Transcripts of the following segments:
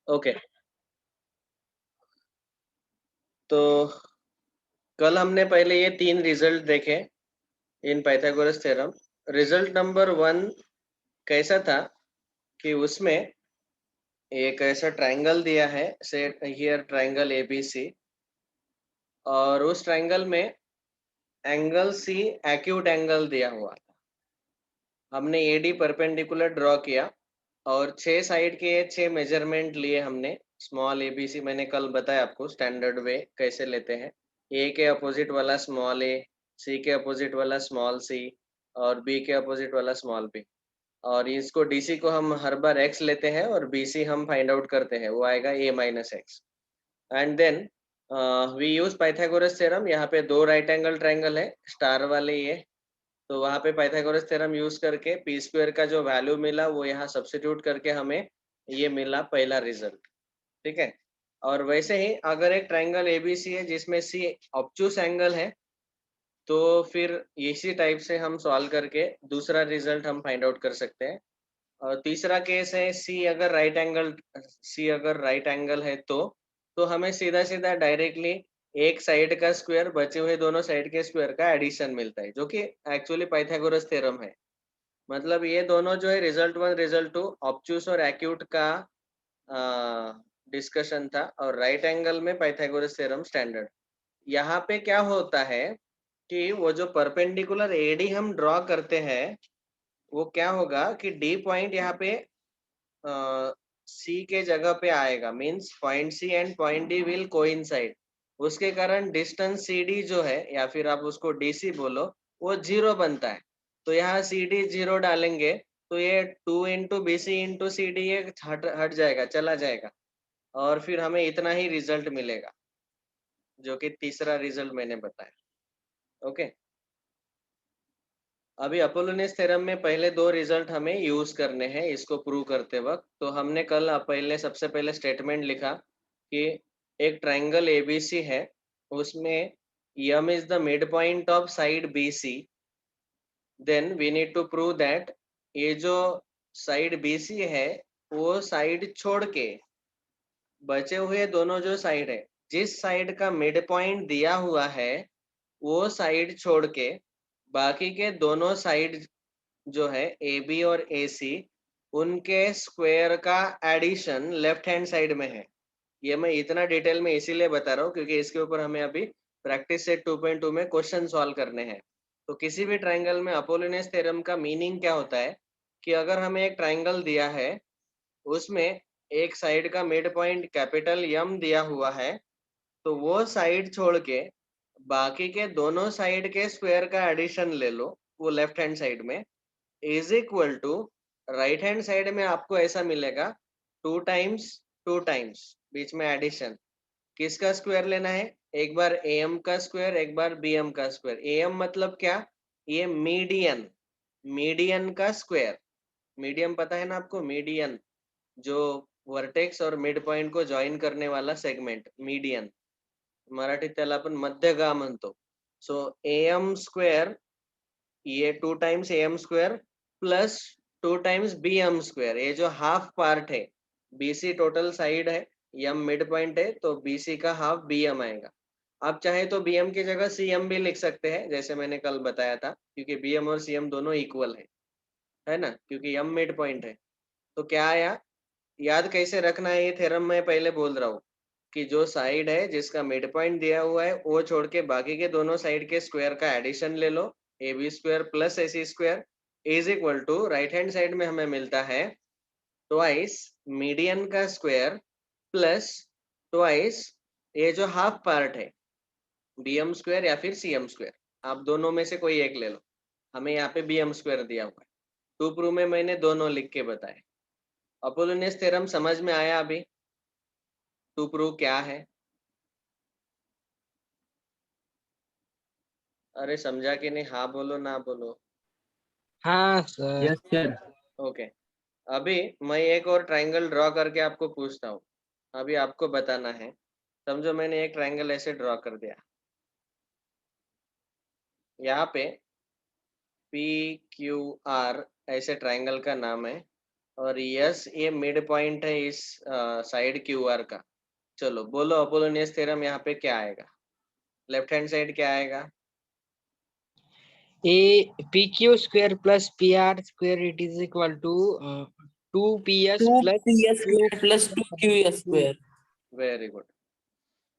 Okay. तो कल हमने पहले ये 3 रिजल्ट देखे इन पाइथागोरस थ्योरम। रिजल्ट नंबर 1 कैसा था कि उसमें एक ऐसा ट्रायंगल दिया है, सेट हियर ट्रायंगल एबीसी, और उस ट्रायंगल में एंगल सी एक्यूट एंगल दिया हुआ था। हमने एडी परपेंडिकुलर ड्रॉ किया और 6 साइड के 6 मेजरमेंट लिए हमने। स्मॉल एबीसी मैंने कल बताया आपको स्टैंडर्ड वे कैसे लेते हैं। ए के अपोजिट वाला स्मॉल ए, सी के अपोजिट वाला स्मॉल सी और बी के अपोजिट वाला स्मॉल बी। और इसको डीसी को हम हर बार एक्स लेते हैं और बीसी हम फाइंड आउट करते हैं, वो आएगा A minus X. And then we use Pythagoras theorem. यहाँ पे 2 राइट एंगल ट्रायंगल है, स्टार वाले ये। तो वहाँ पे पाइथागोरस थ्योरम यूज करके पी स्क्वायर का जो वैल्यू मिला वो यहाँ सब्स्टिट्यूट करके हमें ये मिला पहला रिजल्ट। ठीक है। और वैसे ही अगर एक ट्रायंगल एबीसी है जिसमें सी ऑब्टूस एंगल है, तो फिर इसी टाइप से हम सॉल्व करके दूसरा रिजल्ट हम फाइंड आउट कर सकते हैं। और तीसरा केस है सी अगर राइट एंगल है तो हमें सीधा सीधा डायरेक्टली एक साइड का स्क्वायर बचे हुए दोनों साइड के स्क्वायर का एडिशन मिलता है, जो कि एक्चुअली पाइथागोरस थ्योरम है। मतलब ये दोनों जो है रिजल्ट 1 रिजल्ट 2 ऑब्टूस और एक्यूट का डिस्कशन था, और राइट एंगल में पाइथागोरस थ्योरम स्टैंडर्ड। यहाँ पे क्या होता है कि वो जो परपेंडिकुलर एडी हम ड्रॉ करते हैं, वो क्या होगा कि डी पॉइंट यहाँ पे सी के जगह पे आएगा, means point C and point D will coincide. उसके कारण डिस्टेंस सी डी जो है, या फिर आप उसको डीसी बोलो, वो 0 बनता है। तो यहाँ सी डी 0 डालेंगे तो ये 2 into B C into C D ये हट जाएगा, चला जाएगा, और फिर हमें इतना ही रिजल्ट मिलेगा, जो कि तीसरा रिजल्ट मैंने बताया। ओके। अभी अपोलोनियस थ्योरम में पहले 2 रिजल्ट हमें यूज करने हैं इसको प्रूव करते वक्त। तो हमने कल पहले सबसे पहले स्टेटमेंट लिखा कि एक ट्रायंगल एबीसी है, उसमें M is the mid point of side BC. Then we need to prove that ये जो साइड बीसी है वो साइड छोड़ के बचे हुए दोनों जो साइड है, जिस साइड का मिड पॉइंट दिया हुआ है वो साइड छोड़ के बाकी के दोनों साइड जो है ए बी और ए सी, उनके स्क्वायर का एडिशन लेफ्ट हैंड साइड में है। ये मैं इतना डिटेल में इसीलिए बता रहा हूँ क्योंकि इसके ऊपर हमें अभी प्रैक्टिस सेट 2.2 में क्वेश्चन सॉल्व करने हैं। तो किसी भी ट्रायंगल में अपोलोनियस थ्योरम का मीनिंग क्या होता है कि अगर हमें एक ट्रायंगल दिया है, उसमें एक साइड का मिड पॉइंट कैपिटल यम दिया हुआ है, तो वो साइड छोड़ के बाकी के दोनों साइड के स्क्वायर का एडिशन ले लो, वो लेफ्ट हैंड साइड में, is equal to right hand side में आपको ऐसा मिलेगा 2 टाइम्स बीच में एडिशन। किसका स्क्वायर लेना है? एक बार एम का स्क्वायर, एक बार बीएम का स्क्वायर। एम मतलब क्या? ये मीडियन, मीडियन का स्क्वायर। मीडियन पता है ना आपको? मीडियन जो वर्टेक्स और मिड पॉइंट को जॉइन करने वाला सेगमेंट, मीडियन। मराठीत त्याला आपण मध्यगा म्हणतो. सो एम स्क्वेअर, ये 2 times M square plus 2 times B M square, ये जो हाफ पार्ट है, बीसी टोटल साइड है, एम मिड पॉइंट है, तो बीसी का हाफ बी एम आएगा। आप चाहे तो बी एम की जगह सी एम भी लिख सकते हैं, जैसे मैंने कल बताया था, क्योंकि बी एम और सी एम दोनों इक्वल है ना, क्योंकि एम मिड पॉइंट है। तो क्या आया, याद कैसे रखना है ये थ्योरम मैं पहले बोल रहा हूँ कि जो साइड है जिसका मिड पॉइंट दिया हुआ है वो छोड़ के बाकी के दोनों साइड के स्क्वायर का एडिशन ले लो, A B square plus A C square is equal to right hand side में हमें मिलता है ट्वाइस मीडियन का स्क्वायर प्लस ट्वाइस ये जो हाफ पार्ट है, बी एम स्क्वायर या फिर सी एम स्क्वायर, आप दोनों में से कोई एक ले लो। हमें यहाँ पे बी एम स्क्वायर दिया हुआ है। टू प्रूव में मैंने दोनों लिख के बताए। अपोलोनियस थ्योरम समझ में आया अभी? टू प्रूव क्या है? अरे समझा कि नहीं? हाँ बोलो ना बोलो। हाँ सर। Yes sir. ओके। अभी मैं एक और ट्रायंगल ड्रॉ करके आपको पूछता हूँ, अभी आपको बताना है। समझो मैंने एक ट्रायंगल ऐसे ड्रॉ कर दिया, यहाँ पे पी क्यू आर ऐसे ट्रायंगल का नाम है, और यस ये मिड पॉइंट है इस साइड क्यू आर का। चलो बोलो अपोलोनियस थ्योरम यहाँ पे क्या आएगा? लेफ्ट हैंड साइड क्या आएगा? A PQ square plus PR square it is equal to 2PS two plus P S Q square plus two Q S square. Very good,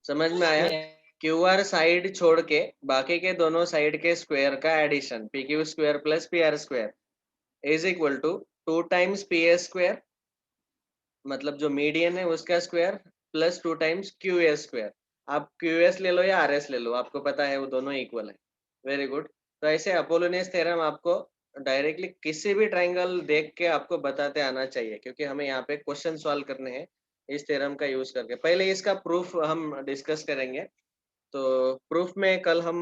समझ में आया? square. क्यू आर साइड छोड़ के बाकी के दोनों साइड के स्क्वायर का addition P Q square plus P R square is equal to 2 times P S square, मतलब जो मीडियन है उसका square, plus 2 times Q S square. आप क्यू एस ले लो या आर एस ले लो, आपको पता है वो दोनों इक्वल है। Very good. तो ऐसे अपोलोनियस थ्योरम आपको डायरेक्टली किसी भी ट्रायंगल देख के आपको बताते आना चाहिए, क्योंकि हमें यहाँ पे क्वेश्चन सॉल्व करने हैं इस थ्योरम का यूज करके। पहले इसका प्रूफ हम डिस्कस करेंगे। तो प्रूफ में कल हम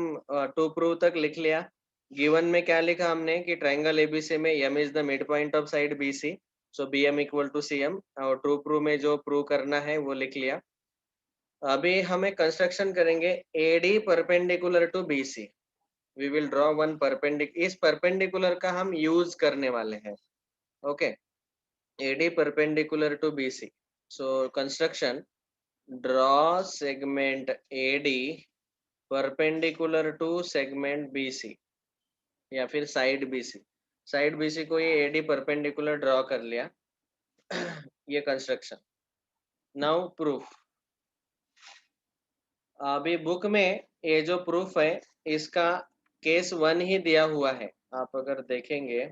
2 प्रूफ तक लिख लिया। गिवन में क्या लिखा हमने कि ट्रायंगल एबीसी में M is the mid point of side BC, so B M equal to C M, और ट्रू प्रूफ में जो प्रूव करना है वो लिख लिया। अभी हमें कंस्ट्रक्शन करेंगे AD perpendicular to BC. We will draw one perpendicular, इस परपेंडिकुलर का हम यूज करने वाले हैं। Okay, AD perpendicular to BC. So construction, draw segment AD perpendicular to segment BC, या फिर साइड बीसी। साइड बीसी को ये एडी परपेंडिकुलर ड्रॉ कर लिया। ये कंस्ट्रक्शन। Now proof. अभी बुक में ये जो प्रूफ है इसका केस 1 ही दिया हुआ है। आप अगर देखेंगे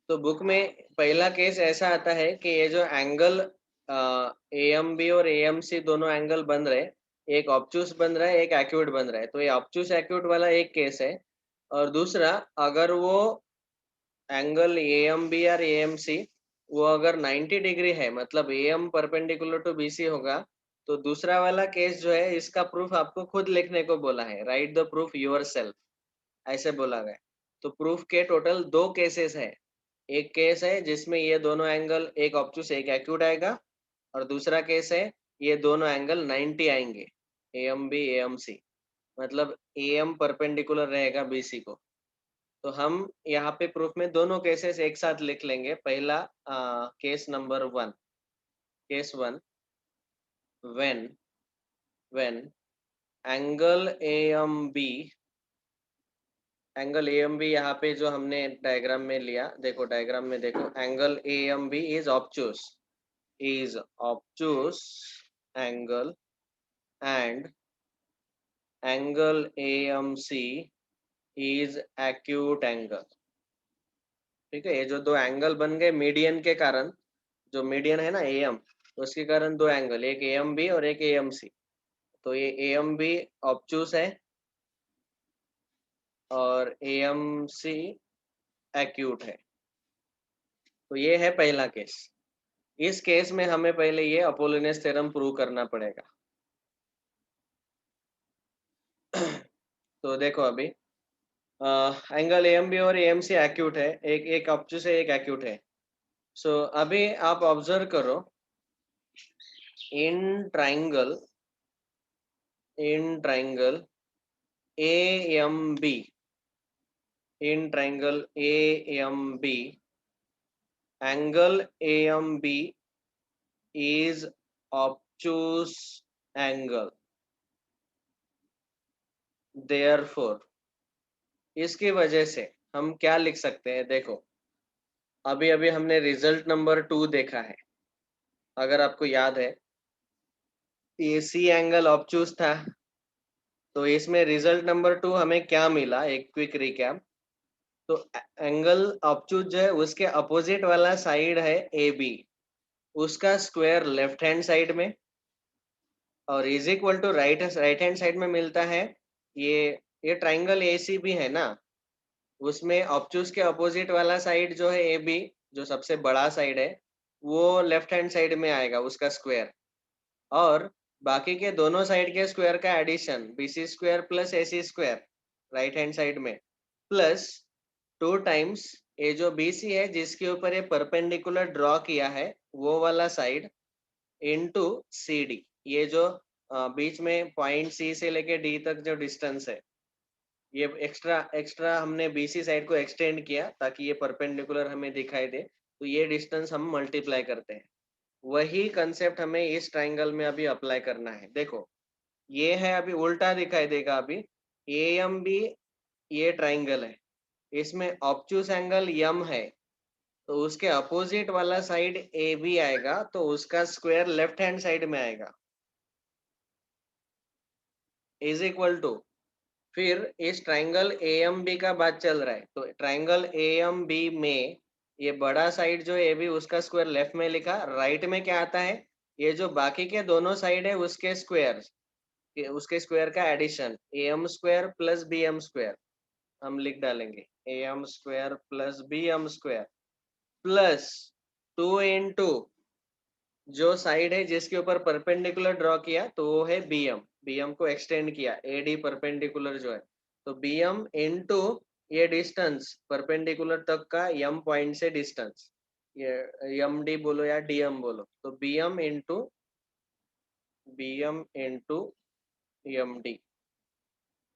तो बुक में पहला केस ऐसा आता है कि ये जो एंगल ए एम बी और ए एम सी दोनों एंगल बन रहे, एक ऑब्टूस बन रहा है एक एक्यूट बन रहा है, तो ये ऑब्टूस एक्यूट वाला एक केस है। और दूसरा, अगर वो एंगल ए एम बी और ए एम सी वो अगर 90 डिग्री है, मतलब A M perpendicular to B C होगा, तो दूसरा वाला केस जो है इसका प्रूफ आपको खुद लिखने को बोला है। Right the proof your self, ऐसे बोला गया। तो प्रूफ के टोटल 2 केसेस है। एक केस है जिसमें ये दोनों एंगल, एक ऑब्टूस एक एक्यूट आएगा, और दूसरा केस है ये दोनों एंगल 90 आएंगे, A M B A M C, मतलब ए एम परपेंडिकुलर रहेगा बी सी को। तो हम यहाँ पे प्रूफ में दोनों केसेस एक साथ लिख लेंगे। पहला case number 1, case 1, when angle A M B, angle A M B यहाँ पे जो हमने डायग्राम में लिया, देखो डायग्राम में देखो, angle A M B is obtuse angle, and angle A M C is acute angle. ठीक है, ये जो 2 एंगल बन गए मीडियन के कारण, जो मीडियन है ना ए एम, उसके कारण 2 एंगल, एक ए एम बी और एक ए एम सी। तो ये ए एम बी ऑब्टूस है और ए एम सी एक्यूट है। तो ये है पहला केस। इस केस में हमें पहले ये अपोलोनियस थ्योरम प्रूव करना पड़ेगा। तो देखो अभी एंगल ए एम बी और ए एम सी एक्यूट है, एक एक ऑब्टूस है एक एक्यूट है। सो अभी आप ऑब्जर्व करो, in triangle A M B, in triangle AMB, angle AMB is obtuse angle, therefore इसकी वजह से हम क्या लिख सकते हैं? देखो अभी अभी हमने रिजल्ट नंबर 2 देखा है, अगर आपको याद है ये सी एंगल ऑब्टूस था। तो इसमें रिजल्ट नंबर 2 हमें क्या मिला, एक क्विक रिकैप। तो एंगल ऑब्टूस जो है उसके अपोजिट वाला साइड है ए बी, उसका स्क्वायर लेफ्ट हैंड साइड में, और is equal to right hand side में मिलता है। ये ट्राइंगल एसी भी है ना, उसमें ऑब्टूस के अपोजिट वाला साइड जो है ए बी, जो सबसे बड़ा साइड है, वो लेफ्ट हैंड साइड में आएगा उसका स्क्वायर। और बाकी के दोनों साइड के स्क्वायर का addition BC square plus AC square right hand side में, प्लस 2 टाइम्स ये जो बीसी है जिसके ऊपर ये परपेंडिकुलर ड्रॉ किया है वो वाला साइड, इनटू सी डी, ये जो बीच में पॉइंट सी से लेके डी तक जो डिस्टेंस है, ये एक्स्ट्रा हमने बीसी साइड को एक्सटेंड किया ताकि ये परपेंडिकुलर हमें दिखाई दे, तो ये डिस्टेंस हम मल्टीप्लाई करते हैं। वही कंसेप्ट हमें इस ट्राइंगल में अभी अप्लाई करना है। देखो ये है, अभी उल्टा दिखाई देगा। अभी एएम भी ये ट्राइंगल है, इसमें ऑब्ट्यूस एंगल यम है, तो उसके अपोजिट वाला साइड ए बी आएगा, तो उसका स्क्वायर लेफ्ट हैंड साइड में आएगा, इज इक्वल टू, फिर इस ट्राइंगल एएम बी का बात चल रहा है, तो ट्राइंगल एएम बी में ये बड़ा साइड जो ए बी उसका स्क्वायर लेफ्ट में लिखा, राइट में क्या आता है, ये जो बाकी के दोनों साइड है उसके स्क्वायर का addition, M square plus B M square हम लिख डालेंगे, M square plus B M square plus 2 × जो साइड है जिसके ऊपर परपेंडिकुलर ड्रॉ किया तो वो है बीएम, बीएम को एक्सटेंड किया, एडी परपेंडिकुलर जो है, तो बीएम इनटू ये डिस्टेंस परपेंडिकुलर तक का एम पॉइंट से डिस्टेंस, ये एम डी बोलो या डीएम बोलो, तो बीएम इनटू एम डी।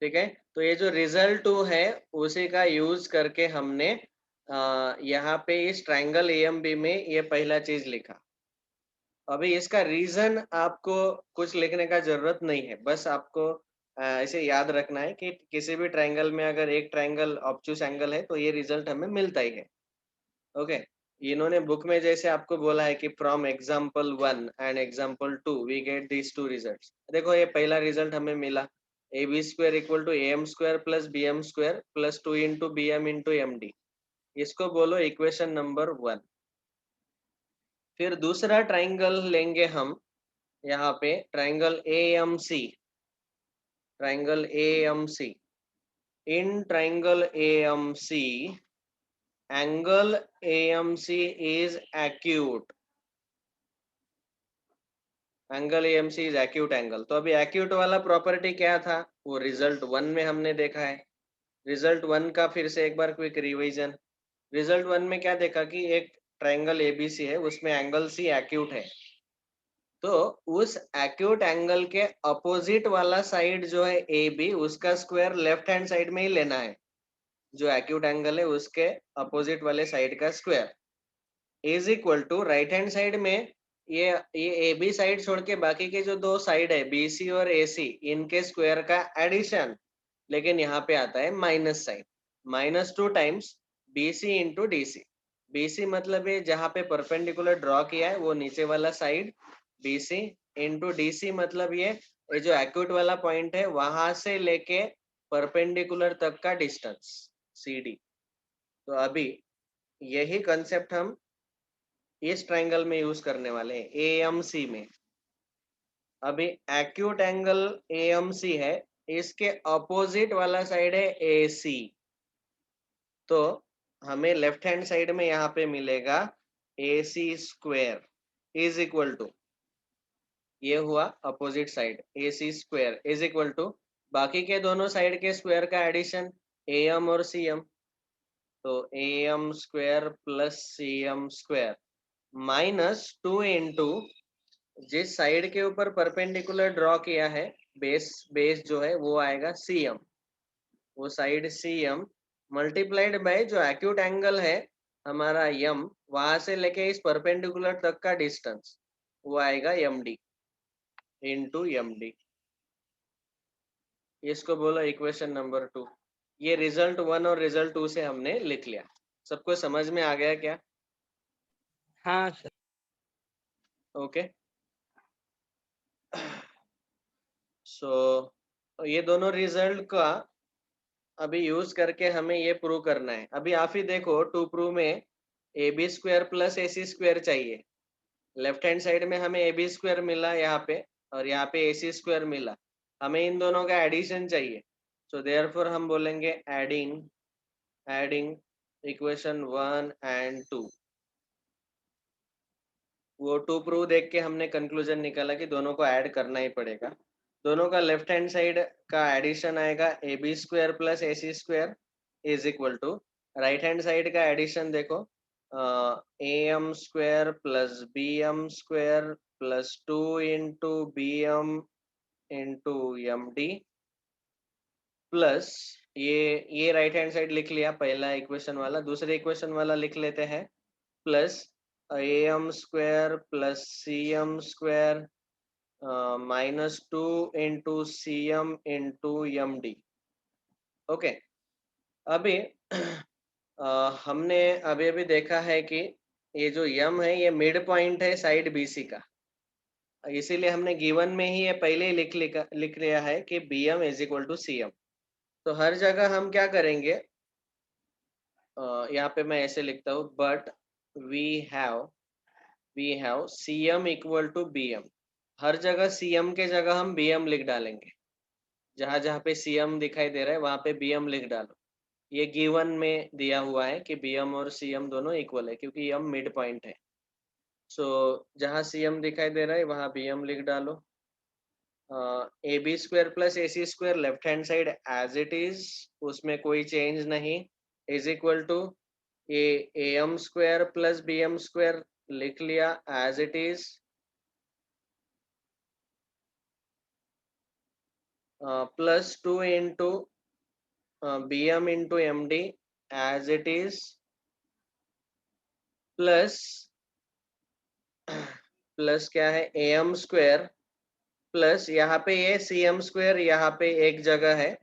ठीक है, तो ये जो रिजल्ट 2 है उसी का यूज करके हमने यहाँ पे इस ट्राइंगल एएमबी में ये पहला चीज लिखा। अभी इसका रीजन आपको कुछ लिखने का जरूरत नहीं है, बस आपको ऐसे याद रखना है कि किसी भी ट्राइंगल में अगर एक ट्राइंगल ऑब्ट्यूस एंगल है तो ये रिजल्ट हमें मिलता ही है। ओके, इन्होंने बुक में जैसे आपको बोला है कि from example 1 and example 2 we get these 2 result. देखो ये पहला रिजल्ट हमें मिला, A B square equal to A M square plus B M square plus 2 × B M × M D, इसको बोलो इक्वेशन नंबर 1। फिर दूसरा ट्राइंगल लेंगे हम, यहाँ पे triangle A M C, triangle A M C, in triangle A M C angle AMC is acute, angle AMC is acute angle. तो अभी acute वाला प्रॉपर्टी क्या था, वो रिजल्ट 1 में हमने देखा है। रिजल्ट 1 का फिर से एक बार क्विक रिवीजन। रिजल्ट 1 में क्या देखा कि एक ट्राइंगल ABC है, उसमें एंगल C एक्यूट है, तो उस एक्यूट एंगल के अपोजिट वाला साइड जो है AB उसका स्क्वायर लेफ्ट हैंड साइड में ही लेना है, जो एक्यूट एंगल है उसके अपोजिट वाले साइड का square is equal to right hand side में ये ए बी साइड छोड़ के बाकी के जो दो साइड है BC और AC, इनके स्क्वायर का एडिशन, लेकिन यहाँ पे आता है minus sign, -2 times BC × DC। BC मतलब ये जहाँ पे परपेंडिकुलर ड्रॉ किया है वो नीचे वाला साइड, BC × DC मतलब ये जो एक्यूट वाला पॉइंट है वहां से लेके परपेंडिकुलर तक का डिस्टेंस CD। तो अभी यही कंसेप्ट हम इस ट्राइंगल में यूज करने वाले हैं AMC में। अभी एक्यूट एंगल AMC है, इसके अपोजिट वाला साइड है AC, तो हमें लेफ्ट हैंड साइड में यहाँ पे मिलेगा AC square is equal to, ये हुआ opposite side, AC square is equal to बाकी के दोनों साइड के स्क्वायर का एडिशन AM और CM, तो AM square plus CM square -2 × जिस साइड के ऊपर परपेंडिकुलर ड्रॉ किया है, बेस जो है वो आएगा CM, वो साइड CM मल्टीप्लाइड बाय जो एक्यूट एंगल है हमारा M, वहां से लेके इस परपेंडिकुलर तक का डिस्टेंस वो आएगा MD × MD। इसको बोलो इक्वेशन नंबर 2। ये रिजल्ट 1 और रिजल्ट 2 से हमने लिख लिया। सबको समझ में आ गया क्या? हाँ सर। ओके, सो ये दोनों रिजल्ट का अभी यूज करके हमें ये प्रूव करना है। अभी आप ही देखो, टू प्रूव में AB square plus AC square चाहिए। लेफ्ट हैंड साइड में हमें AB स्क्वायर मिला यहाँ पे, और यहाँ पे AC स्क्वायर मिला, हमें इन दोनों का एडिशन चाहिए। सो देयरफॉर हम बोलेंगे एडिंग इक्वेशन 1 एंड 2। वो टू प्रूव देख के हमने कंक्लूजन निकाला कि दोनों को ऐड करना ही पड़ेगा। दोनों का लेफ्ट हैंड साइड का एडिशन आएगा AB square plus AC square is equal to, right hand side का एडिशन देखो AM square plus BM square plus 2 × BM × MD plus ये राइट हैंड साइड लिख लिया पहला इक्वेशन वाला, दूसरे इक्वेशन वाला लिख लेते हैं plus am square plus cm square -2 into cm into md। Okay, अभी हमने अभी अभी देखा है कि ये जो m है ये मिड पॉइंट है साइड BC का, इसीलिए हमने गिवन में ही ये पहले ही लिख लिया है कि bm is equal to cm। तो हर जगह हम क्या करेंगे, यहाँ पे मैं ऐसे लिखता हूँ, but we have cm equal to bm। हर जगह cm के जगह हम bm लिख डालेंगे, जहाँ जहाँ पे cm दिखाई दे रहा है वहाँ पे bm लिख डालो। ये गिवन में दिया हुआ है कि bm और cm दोनों इक्वल है क्योंकि m मिड पॉइंट है। सो जहाँ cm दिखाई दे रहा है वहाँ bm लिख डालो। ab square plus ac square left hand side as it is, उसमें कोई चेंज नहीं, इज इक्वल टू ये am square plus bm square लिख लिया as it is, plus 2 into bm into md as it is, plus plus क्या है am square plus यहाँ पे ये cm स्क्वायर यहाँ पे एक जगह है,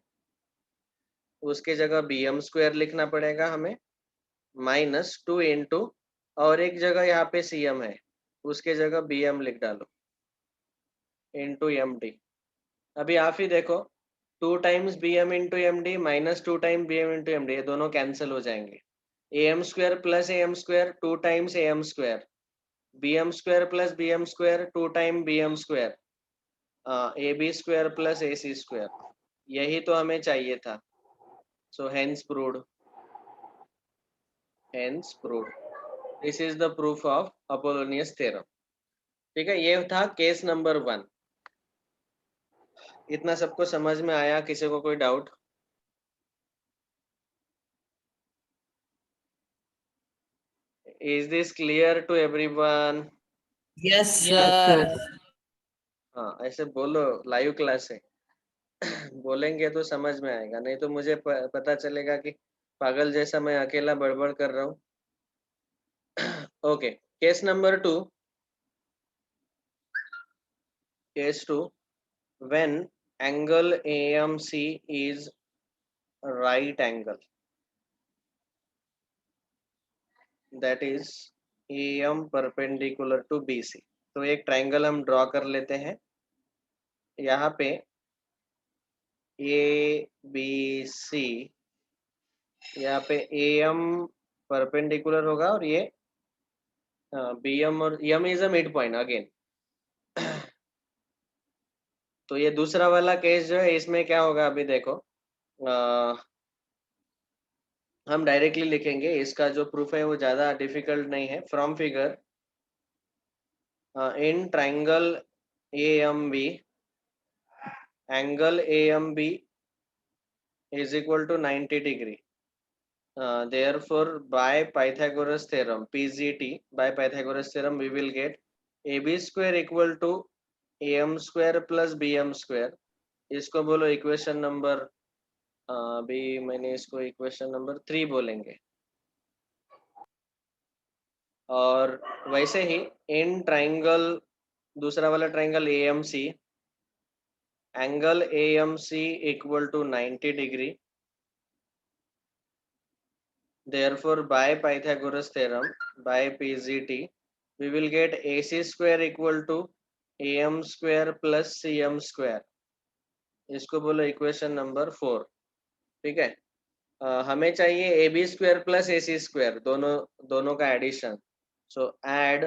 उसके जगह bm स्क्वायर लिखना पड़ेगा हमें, -2 इंटू और एक जगह यहाँ पे cm है, उसके जगह bm लिख डालो इंटू md। अभी आप ही देखो, 2 times bm into md -2 time bm into md, ये दोनों कैंसिल हो जाएंगे। am square plus am square 2 times am square, bm square plus bm square 2 time bm square, ab square plus ac square, यही तो हमें चाहिए था। So hence proved, this is the proof of Apollonius theorem. ठीक है, ये था case number 1। इतना सबको समझ में आया? किसी को कोई doubt? Is this clear to everyone? Yes, Yes, sir. sir. हाँ, ऐसे बोलो, लाइव क्लास है। बोलेंगे तो समझ में आएगा, नहीं तो मुझे पता चलेगा कि पागल जैसा मैं अकेला बड़बड़ कर रहा हूँ। Okay, case number 2। Case 2, when angle AMC is right angle, that is AM perpendicular to BC। तो एक ट्रायंगल हम ड्रॉ कर लेते हैं, यहाँ पे ABC, यहाँ पे AM परपेंडिकुलर होगा और ये BM और M is a mid point again. तो ये दूसरा वाला केस जो है इसमें क्या होगा अभी देखो, हम डायरेक्टली लिखेंगे, इसका जो प्रूफ है वो ज्यादा डिफिकल्ट नहीं है। From figure, in triangle AMB, angle AMB is equal to 90 degree. Therefore, by Pythagoras theorem, PGT, by Pythagoras theorem, we will get AB square equal to AM square plus BM square. इसको बोलो equation number, अभी मैंने इसको equation number 3 बोलेंगे। और वैसे ही in triangle, दूसरा वाला triangle AMC, angle AMC equal to 90 degree. Therefore, by Pythagoras theorem, by PGT, we will get AC square equal to AM square plus CM square. इसको बोलो इक्वेशन नंबर 4। ठीक है, हमें चाहिए AB square plus AC square, दोनों का addition. So add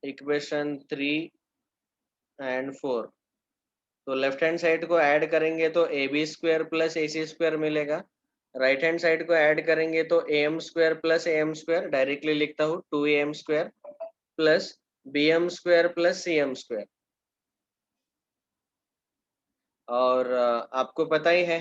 equation 3 and 4। तो left hand side को ऐड करेंगे तो AB square plus AC square मिलेगा, राइट हैंड साइड को ऐड करेंगे तो AM square plus AM square, directly लिखता हूँ 2AM square plus BM square plus CM square. और आपको पता ही है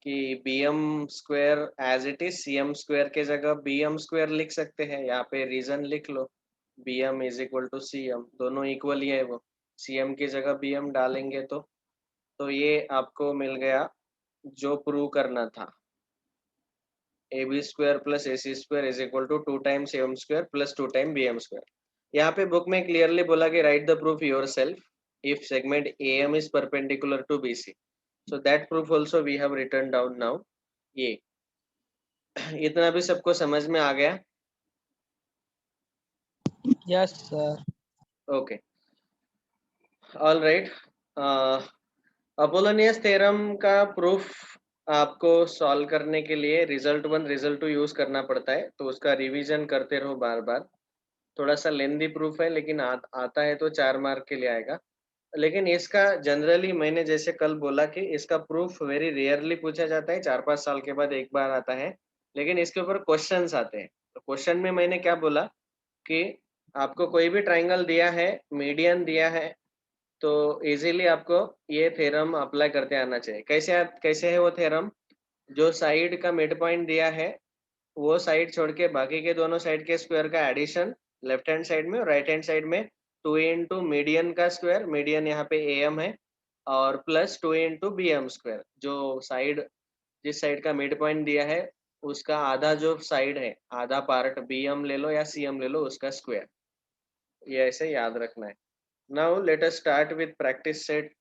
कि BM square as it is CM square के जगह BM स्क्वायर लिख सकते हैं, यहाँ पे रीजन लिख लो, BM is equal to CM, दोनों इक्वल ही है वो, CM की जगह BM डालेंगे तो ये आपको मिल गया जो प्रूव करना था, AB² + AC² is equal to 2 times AM² + 2 time BM²। यहाँ पे बुक में क्लियरली बोला कि write the proof yourself if segment AM is perpendicular to BC, so that proof also we have written down now। ये इतना भी सबको समझ में आ गया? Yes, sir. Okay, all right. Apollonius theorem का प्रूफ आपको सॉल्व करने के लिए रिजल्ट 1 रिजल्ट 2 यूज करना पड़ता है, तो उसका रिवीजन करते रहो बार बार। थोड़ा सा लेंदी प्रूफ है, लेकिन आता है तो 4 मार्क के लिए आएगा। लेकिन इसका जनरली मैंने जैसे कल बोला कि इसका प्रूफ वेरी रेयरली पूछा जाता है, 4-5 साल के बाद एक बार आता है, लेकिन इसके ऊपर क्वेश्चंस आते हैं। तो क्वेश्चन में मैंने क्या बोला कि आपको कोई भी ट्राइंगल दिया है, मीडियन दिया है, तो इजीली आपको ये थ्योरम अप्लाई करते आना चाहिए। कैसे है वो थ्योरम? जो साइड का मिड पॉइंट दिया है, वो साइड छोड़ के बाकी के दोनों साइड के स्क्वायर का एडिशन लेफ्ट हैंड साइड में और राइट हैंड साइड में 2 इंटू मीडियन का स्क्वायर, मीडियन यहाँ पे AM है, और प्लस 2 इंटू BM²। जो साइड, जिस साइड का मिड पॉइंट दिया है, उसका आधा जो साइड है, आधा पार्ट BM ले लो या CM ले लो, उसका स्क्वायर। ये ऐसे याद रखना है। Now let us start with practice set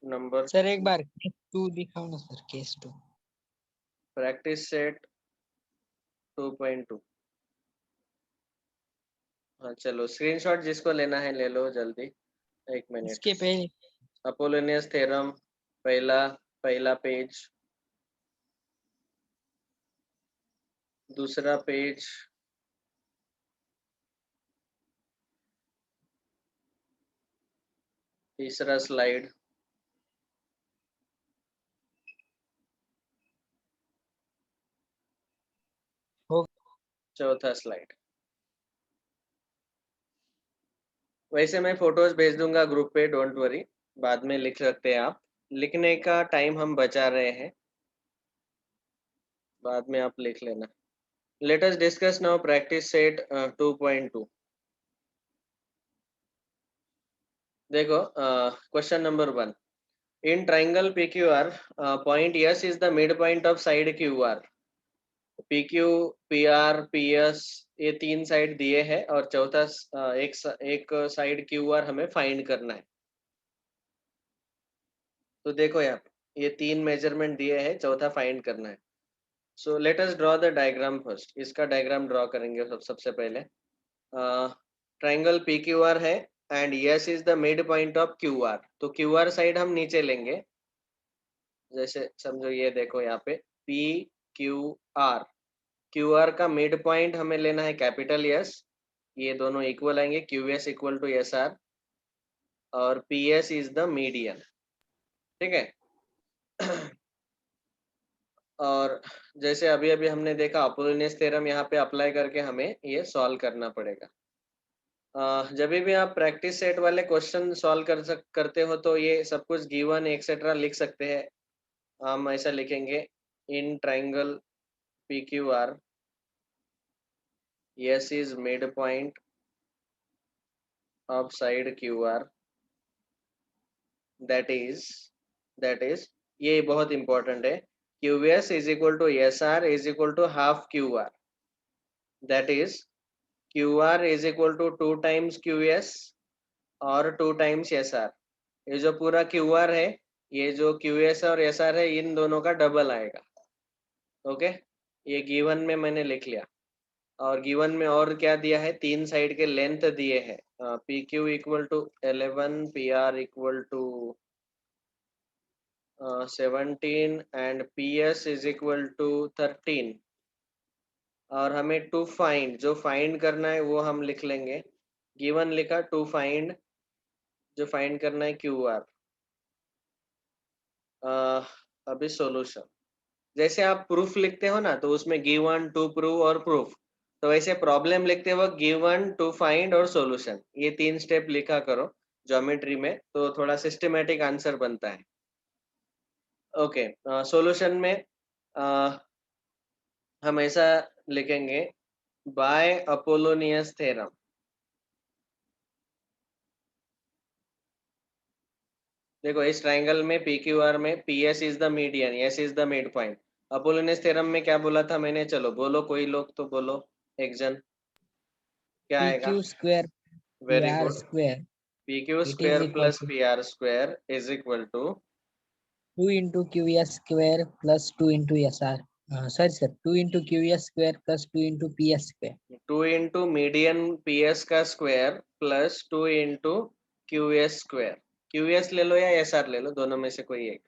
number. Sir एक बार केस 2 दिखाओ ना सर, केस 2। Practice set 2.2। हाँ चलो, स्क्रीनशॉट जिसको लेना है ले लो जल्दी, 1 मिनट। इसके पहले अपोलोनियस थ्योरम पहला पेज, दूसरा पेज, तीसरा स्लाइड, हो चौथा स्लाइड। वैसे मैं फोटोज भेज दूंगा ग्रुप पे, डोंट वरी, बाद में लिख सकते हैं आप। लिखने का टाइम हम बचा रहे हैं, बाद में आप लिख लेना। Let us discuss now practice set 2.2। देखो, question number 1। In triangle PQR, point S is the mid point of side QR। PQ, PR, PS ये 3 साइड दिए हैं, और चौथा एक साइड QR हमें फाइंड करना है। तो देखो यहाँ पे ये 3 मेजरमेंट दिए हैं, चौथा फाइंड करना है। So let us draw the diagram first. इसका डायग्राम ड्रॉ करेंगे सबसे पहले। ट्राइंगल PQR है and S is the mid point of QR। तो QR साइड हम नीचे लेंगे, जैसे समझो ये देखो यहाँ पे PQR। QR का मिड पॉइंट हमें लेना है कैपिटल S, ये दोनों इक्वल आएंगे, QS इक्वल टू SR, और PS इज द मीडियन। ठीक है। और जैसे अभी अभी हमने देखा, अपोलोनियस थ्योरम यहाँ पे अप्लाई करके हमें ये सॉल्व करना पड़ेगा। जब भी आप प्रैक्टिस सेट वाले क्वेश्चन सॉल्व करते हो, तो ये सब कुछ गिवन एक्सेट्रा लिख सकते हैं। हम ऐसा लिखेंगे, in triangle PQR S is midpoint of side QR, that is ये बहुत इंपॉर्टेंट है, QS is equal to SR is equal to half QR, that is QR is equal to 2 times QS और 2 times SR। ये जो पूरा QR है, ये जो QS और SR है, इन दोनों का डबल आएगा। ओके, ये गिवन में मैंने लिख लिया। और गिवन में और क्या दिया है, 3 साइड के लेंथ दिए हैं। PQ equal to 11, PR equal to 17 and PS is equal to 13। और हमें टू फाइंड, जो फाइंड करना है वो हम लिख लेंगे। गिवन लिखा टू फाइंड, जो फाइंड करना है QR। अभी सॉल्यूशन, जैसे आप प्रूफ लिखते हो ना, तो उसमें गिवन, टू प्रूव और प्रूफ, तो वैसे प्रॉब्लम लिखते वक्त गिवन, टू फाइंड और सॉल्यूशन, ये 3 स्टेप लिखा करो ज्योमेट्री में, तो थोड़ा सिस्टमैटिक आंसर बनता है। ओके, सॉल्यूशन में हम ऐसा लिखेंगे, बाय अपोलोनियस थ्योरम। देखो इस ट्राइंगल में पी क्यू आर में P S is the median, S is the mid point. Apollonius theorem में क्या बोला था मैंने? चलो बोलो, कोई लोग तो बोलो, एक जन, क्या आएगा? PQ square very PR good. square P Q it is square equal plus to P R square is equal to 2 into QS square plus 2 into SR. Sorry sir, 2 into QS square plus 2 into PS square. 2 into median P S का square plus 2 into Q S square. Q S ले लो या S R ले लो, दोनों में से कोई एक।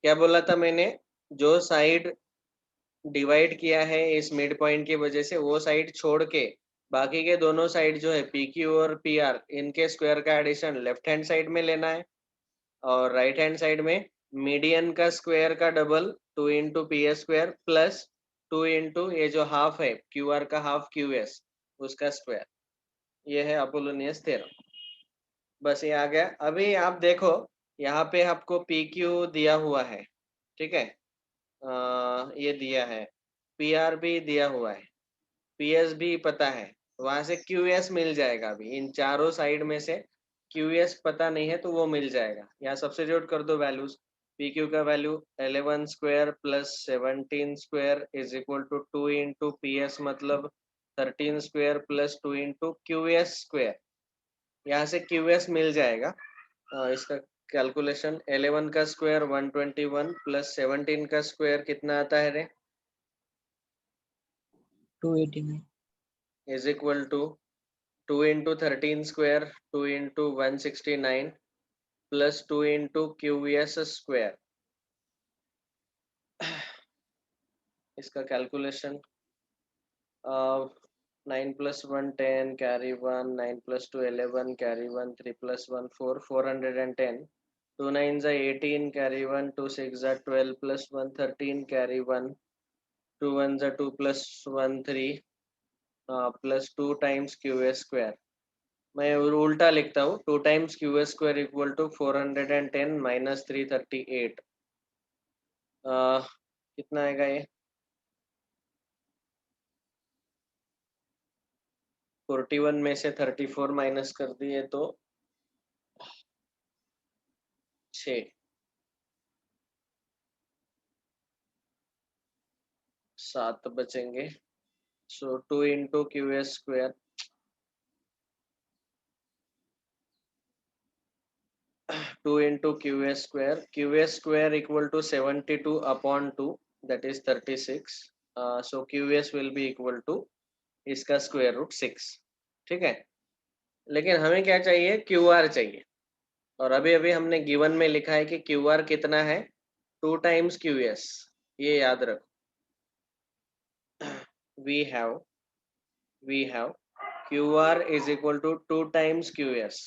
क्या बोला था मैंने? जो साइड डिवाइड किया है इस मिड पॉइंट की वजह से, वो साइड छोड़ के बाकी के दोनों साइड जो है पी क्यू और पी आर, इनके स्क्वायर का एडिशन लेफ्ट हैंड साइड में लेना है, और राइट हैंड साइड में मीडियन का स्क्वायर का double 2 into P S square plus 2 into ये जो हाफ है क्यू आर का हाफ क्यू एस, उसका स्क्वायर। ये है अपोलोनियस थ्योरम। बस ये आ गया। अभी आप देखो यहाँ पे आपको पी क्यू दिया हुआ है, ठीक है, ये दिया है, पी आर भी दिया हुआ है, पी एस भी पता है, वहां से क्यू एस मिल जाएगा। अभी इन चारों साइड में से क्यू एस पता नहीं है तो वो मिल जाएगा। यहाँ सब्स्टिट्यूट कर दो वैल्यूज। पी क्यू का value 11 square plus 17 square is equal to 2 into P S, मतलब 13 square plus 2 into Q S square. यहाँ से क्यू एस मिल जाएगा। इसका कैलकुलेशन 11 का स्क्वायर 121 प्लस 17 का स्क्वायर कितना आता है रे? 289. Is equal to 2 into 13 square 2 into 169 plus 2 into Q S square. इसका calculation 9 plus 1 10 carry 1, 9 plus 2 11 carry 1, 3 plus 1 4, 410, 2 9s are 18 carry 1, 2 6s are 12 plus 1 13 carry 1, 2 1s are 2 plus 1 3 plus 2 times QS square। मैं उल्टा लिखता हूँ, 2 times QS square equal to 410 minus 338। कितना आएगा ये? 41 में से 34 माइनस कर दिए तो 6, 7 बचेंगे। So 2 into Q S square, 2 into Q S square equal to 72 upon 2, that is 36। So Q S will be equal to इसका स्क्वायर रूट 6। ठीक है, लेकिन हमें क्या चाहिए? क्यू आर चाहिए। और अभी अभी हमने गिवन में लिखा है कि क्यू आर कितना है? 2 टाइम्स क्यू एस। ये याद रखो। We have Q R is equal to 2 times Q S,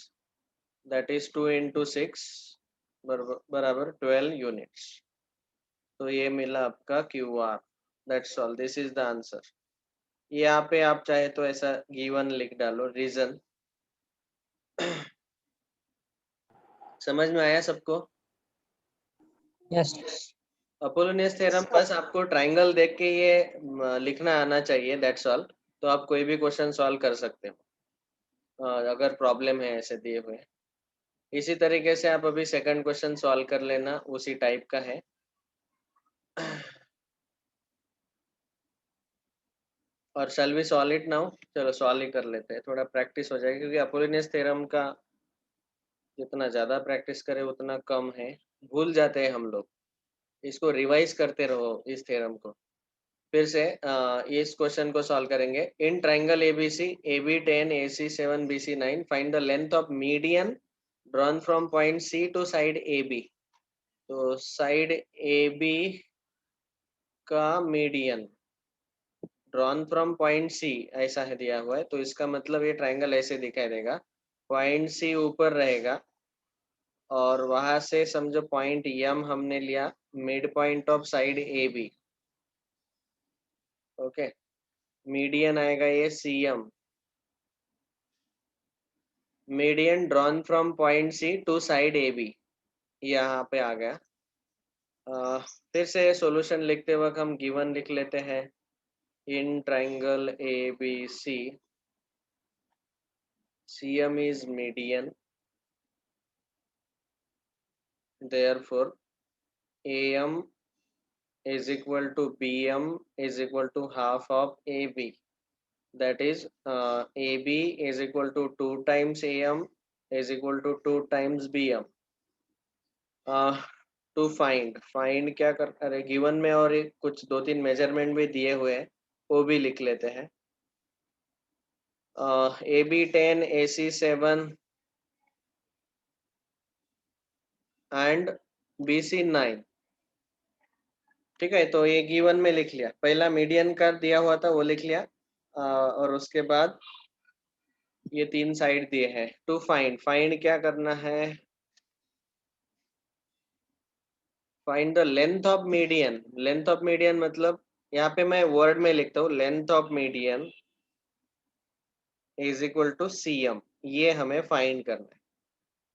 that is 2 into 6 बराबर 12 यूनिट्स। तो ये मिला आपका Q R. That's all, this is the answer. यहाँ पे आप चाहे तो ऐसा गिवन लिख डालो, रीजन। समझ में आया सबको? Yes. अपोलोनियस थ्योरम बस आपको ट्राइंगल देख के ये लिखना आना चाहिए, दैट्स ऑल। तो आप कोई भी क्वेश्चन सॉल्व कर सकते हो अगर प्रॉब्लम है ऐसे दिए हुए। इसी तरीके से आप अभी सेकंड क्वेश्चन सॉल्व कर लेना, उसी टाइप का है। और shall we solve it now? चलो सॉल्व ही कर लेते हैं, थोड़ा प्रैक्टिस हो जाएगी, क्योंकि अपोलोनियस थ्योरम का जितना ज़्यादा प्रैक्टिस करें उतना कम है, भूल जाते हैं हम लोग। इसको रिवाइज करते रहो, इस थ्योरम को। फिर से इस क्वेश्चन को सॉल्व करेंगे। In triangle ABC, AB 10, AC 7, BC 9, find the length of median drawn from point C to side AB। तो साइड AB का median drawn from point C ऐसा है दिया हुआ है, तो इसका मतलब ये ट्राइंगल ऐसे दिखाई देगा। पॉइंट C ऊपर रहेगा और वहां से समझो पॉइंट M हमने लिया, mid point of side AB। Okay, median आएगा ये CM। Median drawn from point C to side AB, यहाँ पे आ गया। फिर से सॉल्यूशन लिखते वक्त हम गिवन लिख लेते हैं। In triangle ABC, CM is median therefore AM is equal to BM is equal to half of AB. That is AB is equal to 2 times AM is equal to 2 times BM. To find क्या कर, अरे given में और एक कुछ 2-3 measurement भी दिए हुए हैं, वो भी लिख लेते हैं. AB 10, AC 7 and BC 9. ठीक है, तो ये गिवन में लिख लिया. पहला मीडियन का दिया हुआ था वो लिख लिया, और उसके बाद ये 3 साइड दिए हैं. टू फाइंड क्या करना है, find the length of median. Length of median मतलब यहाँ पे मैं वर्ड में लिखता हूँ, length of median is equal to CM. ये हमें फाइंड करना है.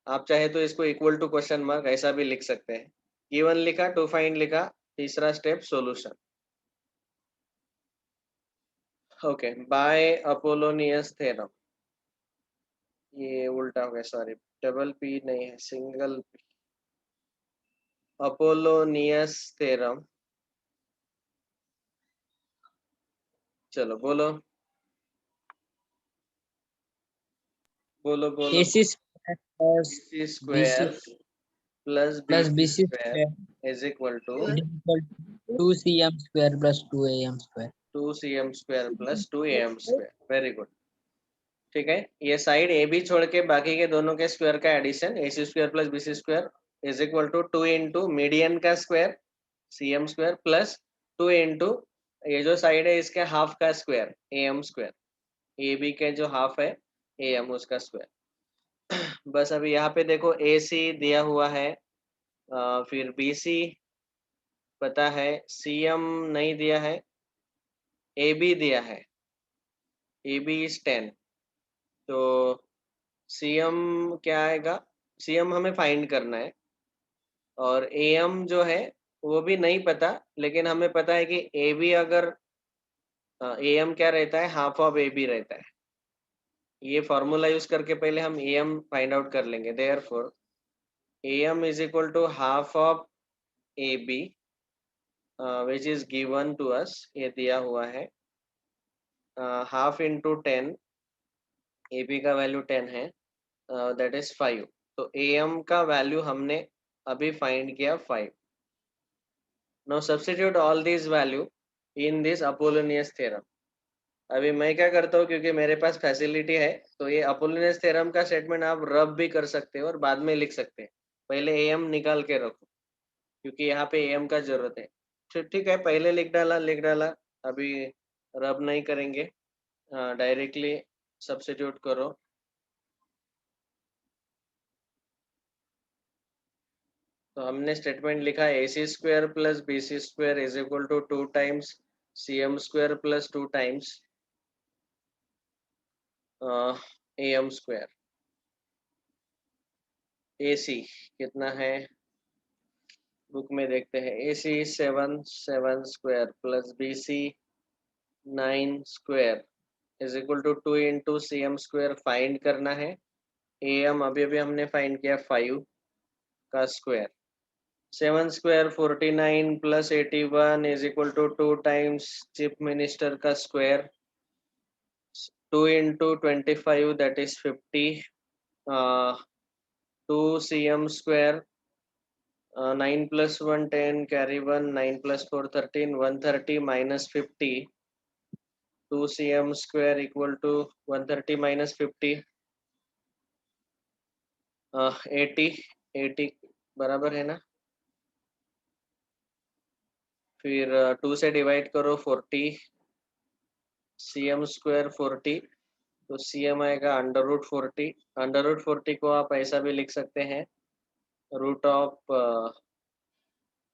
आप चाहे तो इसको इक्वल टू क्वेश्चन मार्क ऐसा भी लिख सकते हैं. गिवन लिखा, टू फाइंड लिखा, तीसरा step solution. Okay, by Apollonius theorem. ये उल्टा हो गया, सॉरी. डबल पी नहीं है, सिंगल पी. Apollonius theorem. चलो बोलो बोलो बोलो. AC square plus AC BC square plus plus BC BC square square is equal to it is equal to 2CM square plus 2AM square. 2CM square plus 2AM square. Very good. ठीक है, ये side A B छोड़ के बाकी के दोनों के square का addition AC square plus BC square is equal to 2 into median का square CM square plus 2 into ये जो साइड है इसके हाफ का square AM square. A B के जो हाफ है AM उसका स्क्वायर. बस अभी यहाँ पे देखो AC दिया हुआ है, फिर BC पता है, CM नहीं दिया है, AB दिया है, AB इज 10. तो CM क्या आएगा, CM हमें फाइंड करना है. और AM जो है वो भी नहीं पता, लेकिन हमें पता है कि AB अगर AM क्या रहता है, हाफ ऑफ AB रहता है. ये फॉर्मूला यूज करके पहले हम AM फाइंड आउट कर लेंगे. Therefore AM is equal to half of AB which is given to us. ये दिया हुआ है, हाफ इंटू 10. AB का वैल्यू 10 है, दैट इज 5. तो AM का वैल्यू हमने अभी फाइंड किया 5. Now substitute all this value in this Apollonius theorem. अभी मैं क्या करता हूँ, क्योंकि मेरे पास फैसिलिटी है, तो ये अपोलोनियस थ्योरम का स्टेटमेंट आप रब भी कर सकते हो और बाद में लिख सकते हैं. पहले AM निकाल के रखो क्योंकि यहाँ पे AM का जरूरत है. ठीक है, पहले लिख डाला. अभी रब नहीं करेंगे, डायरेक्टली सब्स्टिट्यूट करो. तो हमने स्टेटमेंट लिखा AC square plus BC square is equal to 2 times CM square plus 2 times AM square. AC कितना है, बुक में देखते हैं. AC 7 square plus BC 9 square is equal to 2 into CM square. Find करना है. AM अभी अभी हमने फाइंड किया 5 का square. 7 square 49 plus 81 is equal to 2 times chief minister का square. 2 into 25 that is 50. 2 CM square 9 plus 1 10 carry 1 9 plus 4 13 130 minus 50. 2 CM square equal to 130 minus 50 80 बराबर है ना. फिर 2 से डिवाइड करो 40. CM स्क्वायर 40, तो CM आएगा अंडर रूट 40. अंडर रूट 40 को आप ऐसा भी लिख सकते हैं, रूट ऑफ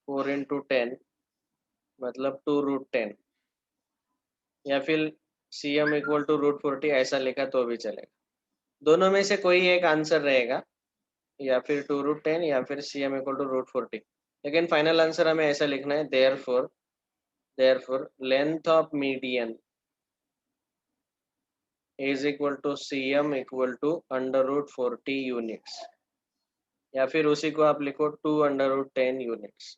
4 इंटू 10 मतलब 2 रूट 10, या फिर CM इक्वल टू रूट 40 ऐसा लिखा तो भी चलेगा. दोनों में से कोई एक आंसर रहेगा, या फिर 2 रूट 10 या फिर CM इक्वल टू रूट 40. लेकिन फाइनल आंसर हमें ऐसा लिखना है, therefore length of median is equal to CM equal to under root 40 units. या फिर उसी को आप लिखो 2/10 units.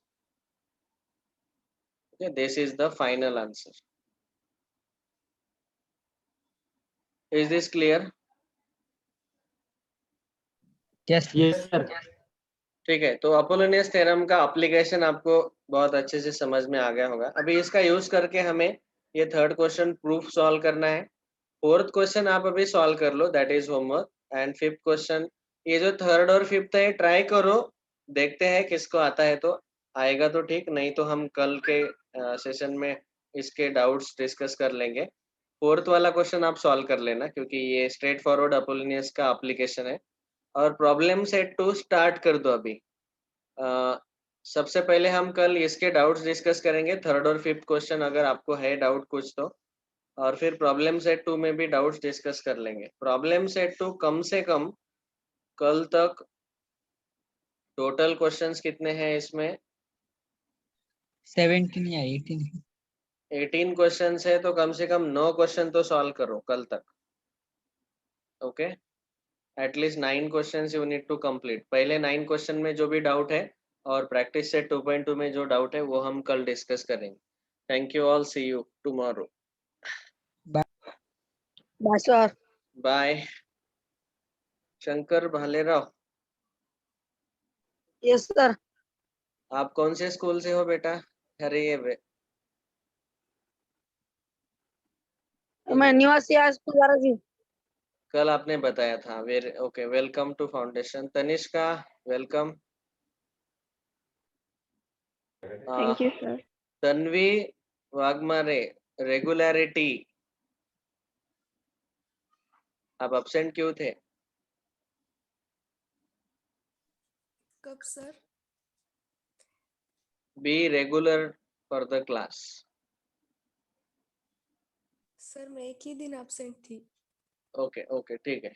Okay, this is the final answer. Is this clear? Yes. Yes, sir. ठीक है, तो अपोलोनियस थ्योरम का एप्लीकेशन आपको बहुत अच्छे से समझ में आ गया होगा. अभी इसका यूज करके हमें ये थर्ड क्वेश्चन प्रूफ सॉल्व करना है. फोर्थ क्वेश्चन आप अभी सॉल्व कर लो, that is homework. And fifth question, ये जो थर्ड और फिफ्थ है ट्राई करो, देखते हैं किसको आता है. तो आएगा तो ठीक, नहीं तो हम कल के सेशन में इसके डाउट्स डिस्कस कर लेंगे. फोर्थ वाला क्वेश्चन आप सॉल्व कर लेना, क्योंकि ये स्ट्रेट फॉरवर्ड अपोलोनियस का एप्लीकेशन है. और प्रॉब्लम सेट 2 स्टार्ट कर दो अभी. सबसे पहले हम कल इसके डाउट्स डिस्कस करेंगे, थर्ड और फिफ्थ क्वेश्चन अगर आपको है डाउट कुछ तो. और फिर प्रॉब्लम सेट 2 में भी डाउट्स डिस्कस कर लेंगे. प्रॉब्लम सेट 2 कम से कम कल तक टोटल क्वेश्चंस कितने हैं इसमें? 17 या 18. 18 क्वेश्चंस है, तो कम से कम 9 क्वेश्चन तो सॉल्व करो कल तक. Okay, at least 9 questions you need to complete. पहले 9 क्वेश्चन में जो भी डाउट है और प्रैक्टिस सेट 2.2 में जो डाउट है वो हम कल डिस्कस करेंगे. Thank you all, see you tomorrow. Bye, sir. Bye. Shankar Bhalerao, Yes, sir. आप कौन से स्कूल से हो बेटा? अरे ये मैं निवासी आज पुजारा जी. कल आपने बताया था. Okay, welcome to foundation. Tanishka, welcome. Thank you, sir. Tanvi Waghmare, regularity, आप अब्सेंट क्यों थे? कब sir? Be regular for the class. Sir मैं एक ही दिन एब्सेंट थी. ओके ओके, ठीक है.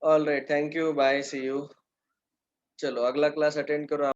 All right, thank you, bye, see you. चलो अगला क्लास अटेंड करो.